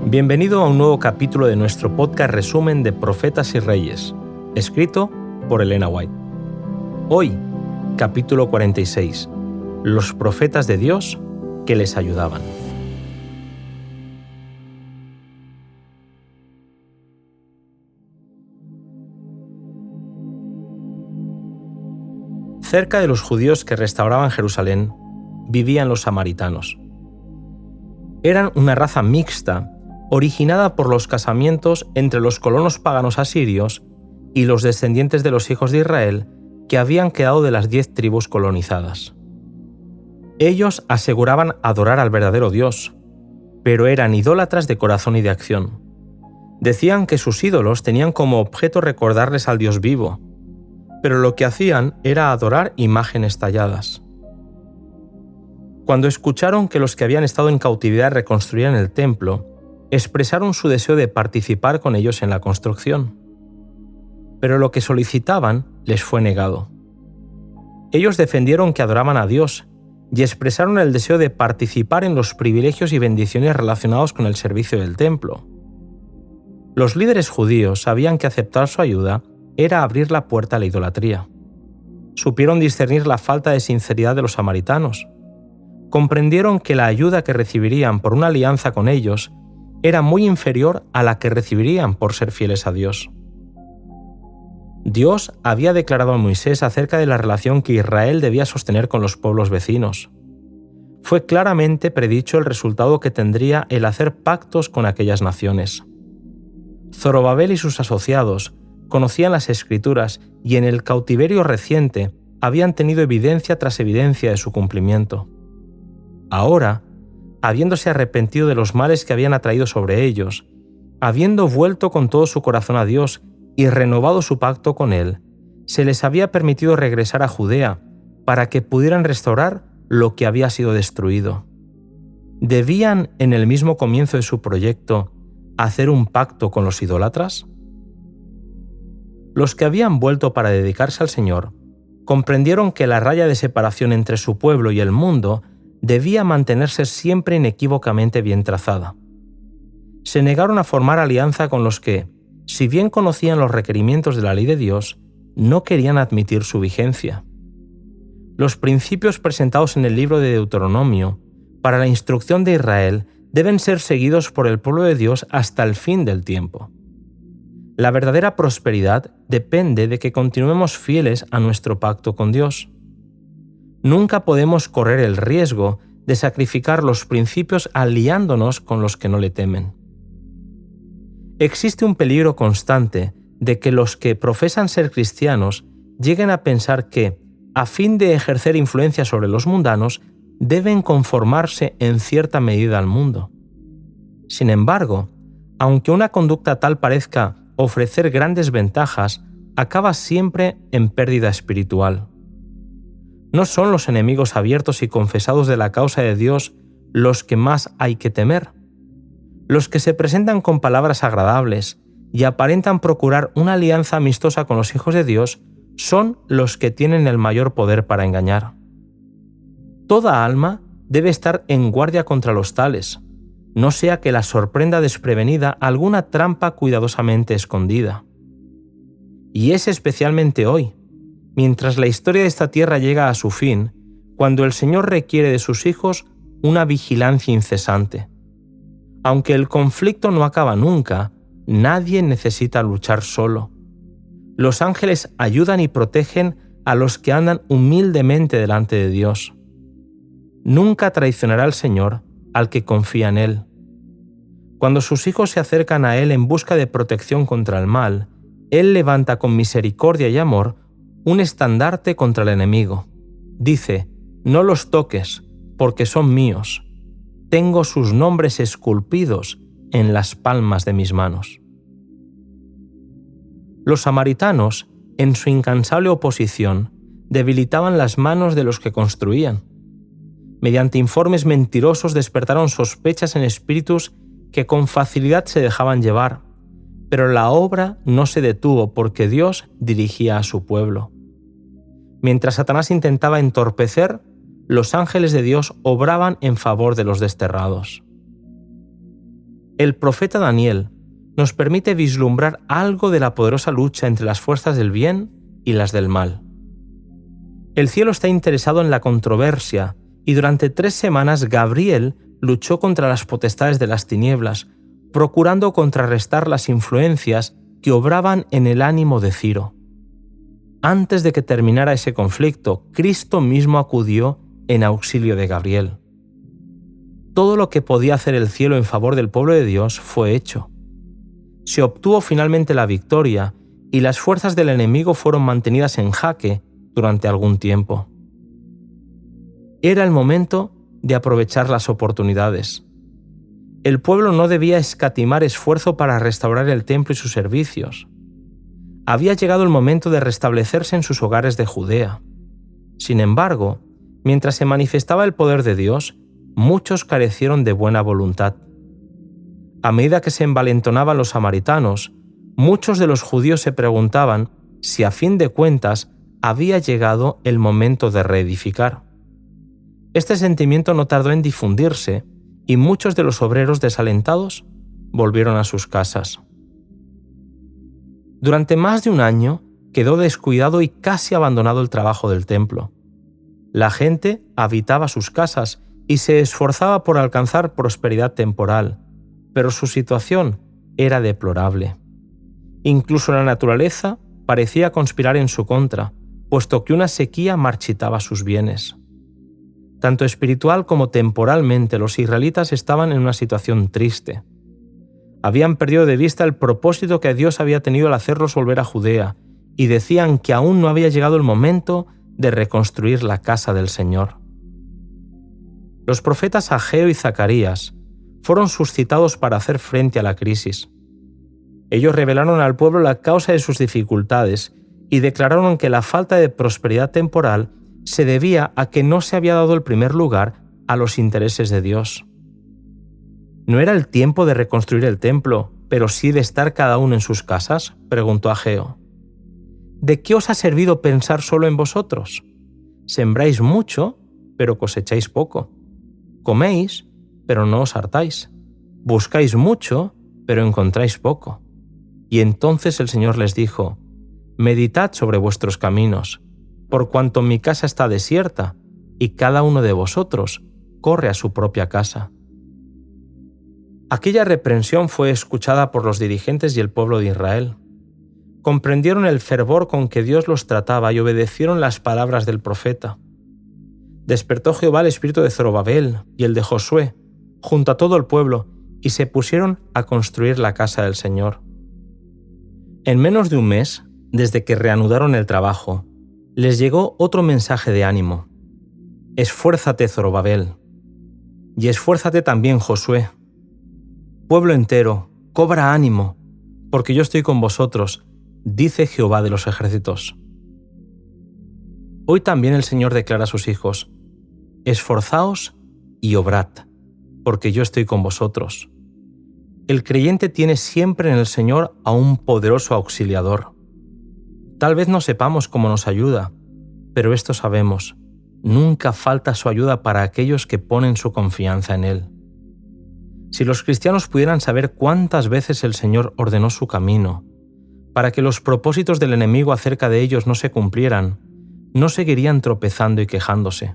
Bienvenido a un nuevo capítulo de nuestro podcast resumen de Profetas y Reyes, escrito por Elena White. Hoy, capítulo 46. Los profetas de Dios que les ayudaban. Cerca de los judíos que restauraban Jerusalén, vivían los samaritanos. Eran una raza mixta, originada por los casamientos entre los colonos paganos asirios y los descendientes de los hijos de Israel que habían quedado de las 10 tribus colonizadas. Ellos aseguraban adorar al verdadero Dios, pero eran idólatras de corazón y de acción. Decían que sus ídolos tenían como objeto recordarles al Dios vivo, pero lo que hacían era adorar imágenes talladas. Cuando escucharon que los que habían estado en cautividad reconstruían el templo, expresaron su deseo de participar con ellos en la construcción. Pero lo que solicitaban les fue negado. Ellos defendieron que adoraban a Dios y expresaron el deseo de participar en los privilegios y bendiciones relacionados con el servicio del templo. Los líderes judíos sabían que aceptar su ayuda era abrir la puerta a la idolatría. Supieron discernir la falta de sinceridad de los samaritanos. Comprendieron que la ayuda que recibirían por una alianza con ellos era muy inferior a la que recibirían por ser fieles a Dios. Dios había declarado a Moisés acerca de la relación que Israel debía sostener con los pueblos vecinos. Fue claramente predicho el resultado que tendría el hacer pactos con aquellas naciones. Zorobabel y sus asociados conocían las Escrituras y en el cautiverio reciente habían tenido evidencia tras evidencia de su cumplimiento. Ahora, habiéndose arrepentido de los males que habían atraído sobre ellos, habiendo vuelto con todo su corazón a Dios y renovado su pacto con Él, se les había permitido regresar a Judea para que pudieran restaurar lo que había sido destruido. ¿Debían, en el mismo comienzo de su proyecto, hacer un pacto con los idólatras? Los que habían vuelto para dedicarse al Señor comprendieron que la raya de separación entre su pueblo y el mundo debía mantenerse siempre inequívocamente bien trazada. Se negaron a formar alianza con los que, si bien conocían los requerimientos de la ley de Dios, no querían admitir su vigencia. Los principios presentados en el libro de Deuteronomio para la instrucción de Israel deben ser seguidos por el pueblo de Dios hasta el fin del tiempo. La verdadera prosperidad depende de que continuemos fieles a nuestro pacto con Dios. Nunca podemos correr el riesgo de sacrificar los principios aliándonos con los que no le temen. Existe un peligro constante de que los que profesan ser cristianos lleguen a pensar que, a fin de ejercer influencia sobre los mundanos, deben conformarse en cierta medida al mundo. Sin embargo, aunque una conducta tal parezca ofrecer grandes ventajas, acaba siempre en pérdida espiritual. No son los enemigos abiertos y confesados de la causa de Dios los que más hay que temer. Los que se presentan con palabras agradables y aparentan procurar una alianza amistosa con los hijos de Dios son los que tienen el mayor poder para engañar. Toda alma debe estar en guardia contra los tales, no sea que la sorprenda desprevenida alguna trampa cuidadosamente escondida. Y es especialmente hoy, mientras la historia de esta tierra llega a su fin, cuando el Señor requiere de sus hijos una vigilancia incesante. Aunque el conflicto no acaba nunca, nadie necesita luchar solo. Los ángeles ayudan y protegen a los que andan humildemente delante de Dios. Nunca traicionará al Señor al que confía en Él. Cuando sus hijos se acercan a Él en busca de protección contra el mal, Él levanta con misericordia y amor un estandarte contra el enemigo. Dice: «No los toques, porque son míos. Tengo sus nombres esculpidos en las palmas de mis manos». Los samaritanos, en su incansable oposición, debilitaban las manos de los que construían. Mediante informes mentirosos despertaron sospechas en espíritus que con facilidad se dejaban llevar, pero la obra no se detuvo porque Dios dirigía a su pueblo. Mientras Satanás intentaba entorpecer, los ángeles de Dios obraban en favor de los desterrados. El profeta Daniel nos permite vislumbrar algo de la poderosa lucha entre las fuerzas del bien y las del mal. El cielo está interesado en la controversia y durante 3 semanas Gabriel luchó contra las potestades de las tinieblas, procurando contrarrestar las influencias que obraban en el ánimo de Ciro. Antes de que terminara ese conflicto, Cristo mismo acudió en auxilio de Gabriel. Todo lo que podía hacer el cielo en favor del pueblo de Dios fue hecho. Se obtuvo finalmente la victoria y las fuerzas del enemigo fueron mantenidas en jaque durante algún tiempo. Era el momento de aprovechar las oportunidades. El pueblo no debía escatimar esfuerzo para restaurar el templo y sus servicios. Había llegado el momento de restablecerse en sus hogares de Judea. Sin embargo, mientras se manifestaba el poder de Dios, muchos carecieron de buena voluntad. A medida que se envalentonaban los samaritanos, muchos de los judíos se preguntaban si a fin de cuentas había llegado el momento de reedificar. Este sentimiento no tardó en difundirse y muchos de los obreros desalentados volvieron a sus casas. Durante más de un año quedó descuidado y casi abandonado el trabajo del templo. La gente habitaba sus casas y se esforzaba por alcanzar prosperidad temporal, pero su situación era deplorable. Incluso la naturaleza parecía conspirar en su contra, puesto que una sequía marchitaba sus bienes. Tanto espiritual como temporalmente, los israelitas estaban en una situación triste. Habían perdido de vista el propósito que Dios había tenido al hacerlos volver a Judea, y decían que aún no había llegado el momento de reconstruir la casa del Señor. Los profetas Ageo y Zacarías fueron suscitados para hacer frente a la crisis. Ellos revelaron al pueblo la causa de sus dificultades y declararon que la falta de prosperidad temporal se debía a que no se había dado el primer lugar a los intereses de Dios. ¿No era el tiempo de reconstruir el templo, pero sí de estar cada uno en sus casas?, preguntó Ageo. ¿De qué os ha servido pensar solo en vosotros? Sembráis mucho, pero cosecháis poco. Coméis, pero no os hartáis. Buscáis mucho, pero encontráis poco. Y entonces el Señor les dijo: meditad sobre vuestros caminos, por cuanto mi casa está desierta, y cada uno de vosotros corre a su propia casa. Aquella reprensión fue escuchada por los dirigentes y el pueblo de Israel. Comprendieron el fervor con que Dios los trataba y obedecieron las palabras del profeta. Despertó Jehová el espíritu de Zorobabel y el de Josué, junto a todo el pueblo, y se pusieron a construir la casa del Señor. En menos de un mes, desde que reanudaron el trabajo, les llegó otro mensaje de ánimo. Esfuérzate, Zorobabel, y esfuérzate también, Josué. Pueblo entero, cobra ánimo, porque yo estoy con vosotros, dice Jehová de los ejércitos. Hoy también el Señor declara a sus hijos: esforzaos y obrad, porque yo estoy con vosotros. El creyente tiene siempre en el Señor a un poderoso auxiliador. Tal vez no sepamos cómo nos ayuda, pero esto sabemos: nunca falta su ayuda para aquellos que ponen su confianza en Él. Si los cristianos pudieran saber cuántas veces el Señor ordenó su camino, para que los propósitos del enemigo acerca de ellos no se cumplieran, no seguirían tropezando y quejándose.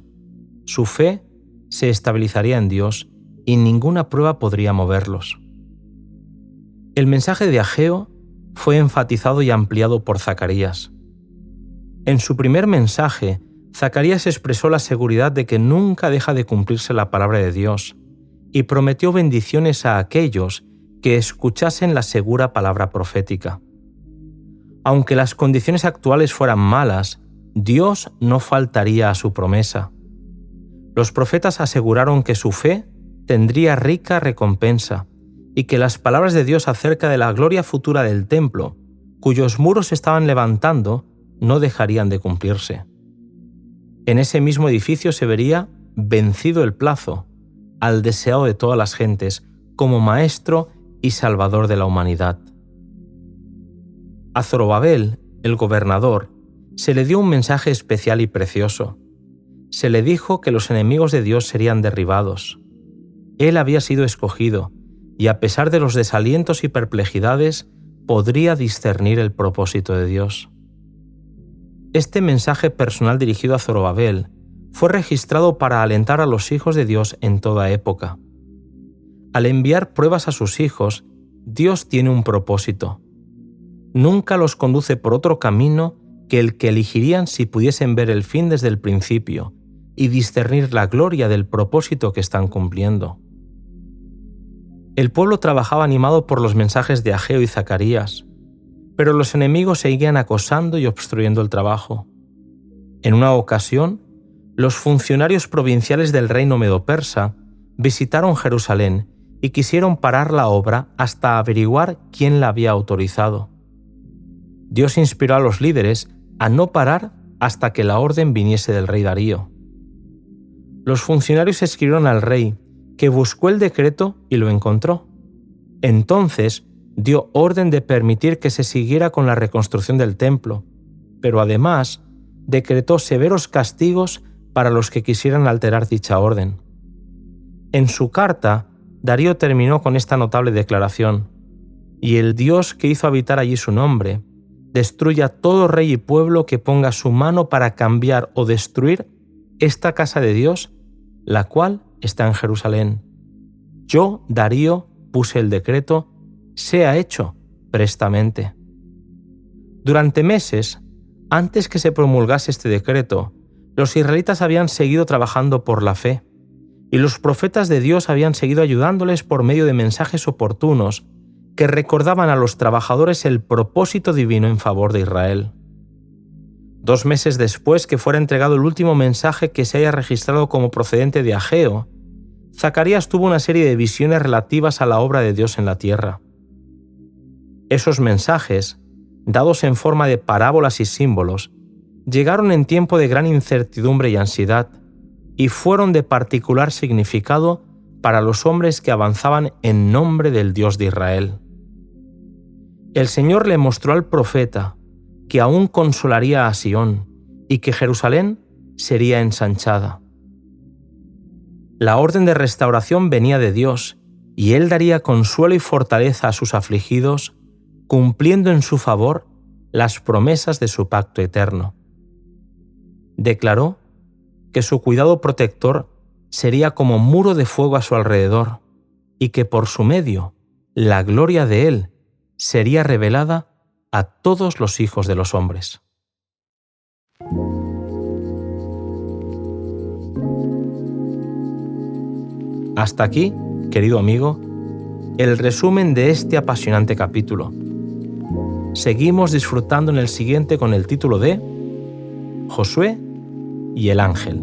Su fe se estabilizaría en Dios y ninguna prueba podría moverlos. El mensaje de Ageo fue enfatizado y ampliado por Zacarías. En su primer mensaje, Zacarías expresó la seguridad de que nunca deja de cumplirse la palabra de Dios y prometió bendiciones a aquellos que escuchasen la segura palabra profética. Aunque las condiciones actuales fueran malas, Dios no faltaría a su promesa. Los profetas aseguraron que su fe tendría rica recompensa y que las palabras de Dios acerca de la gloria futura del templo, cuyos muros se estaban levantando, no dejarían de cumplirse. En ese mismo edificio se vería vencido el plazo, al deseado de todas las gentes, como Maestro y Salvador de la humanidad. A Zorobabel, el gobernador, se le dio un mensaje especial y precioso. Se le dijo que los enemigos de Dios serían derribados. Él había sido escogido, y a pesar de los desalientos y perplejidades, podría discernir el propósito de Dios. Este mensaje personal dirigido a Zorobabel fue registrado para alentar a los hijos de Dios en toda época. Al enviar pruebas a sus hijos, Dios tiene un propósito. Nunca los conduce por otro camino que el que elegirían si pudiesen ver el fin desde el principio y discernir la gloria del propósito que están cumpliendo. El pueblo trabajaba animado por los mensajes de Ageo y Zacarías, pero los enemigos seguían acosando y obstruyendo el trabajo. En una ocasión, los funcionarios provinciales del reino medo-persa visitaron Jerusalén y quisieron parar la obra hasta averiguar quién la había autorizado. Dios inspiró a los líderes a no parar hasta que la orden viniese del rey Darío. Los funcionarios escribieron al rey, que buscó el decreto y lo encontró. Entonces dio orden de permitir que se siguiera con la reconstrucción del templo, pero además decretó severos castigos para los que quisieran alterar dicha orden. En su carta, Darío terminó con esta notable declaración: «Y el Dios que hizo habitar allí su nombre, destruya todo rey y pueblo que ponga su mano para cambiar o destruir esta casa de Dios, la cual está en Jerusalén. Yo, Darío, puse el decreto, sea hecho prestamente». Durante meses, antes que se promulgase este decreto, los israelitas habían seguido trabajando por la fe, y los profetas de Dios habían seguido ayudándoles por medio de mensajes oportunos que recordaban a los trabajadores el propósito divino en favor de Israel. 2 meses después que fuera entregado el último mensaje que se haya registrado como procedente de Ageo, Zacarías tuvo una serie de visiones relativas a la obra de Dios en la tierra. Esos mensajes, dados en forma de parábolas y símbolos, llegaron en tiempo de gran incertidumbre y ansiedad, y fueron de particular significado para los hombres que avanzaban en nombre del Dios de Israel. El Señor le mostró al profeta que aún consolaría a Sión y que Jerusalén sería ensanchada. La orden de restauración venía de Dios, y Él daría consuelo y fortaleza a sus afligidos, cumpliendo en su favor las promesas de su pacto eterno. Declaró que su cuidado protector sería como muro de fuego a su alrededor, y que por su medio la gloria de Él sería revelada a todos los hijos de los hombres. Hasta aquí, querido amigo, el resumen de este apasionante capítulo. Seguimos disfrutando en el siguiente con el título de Josué y el ángel.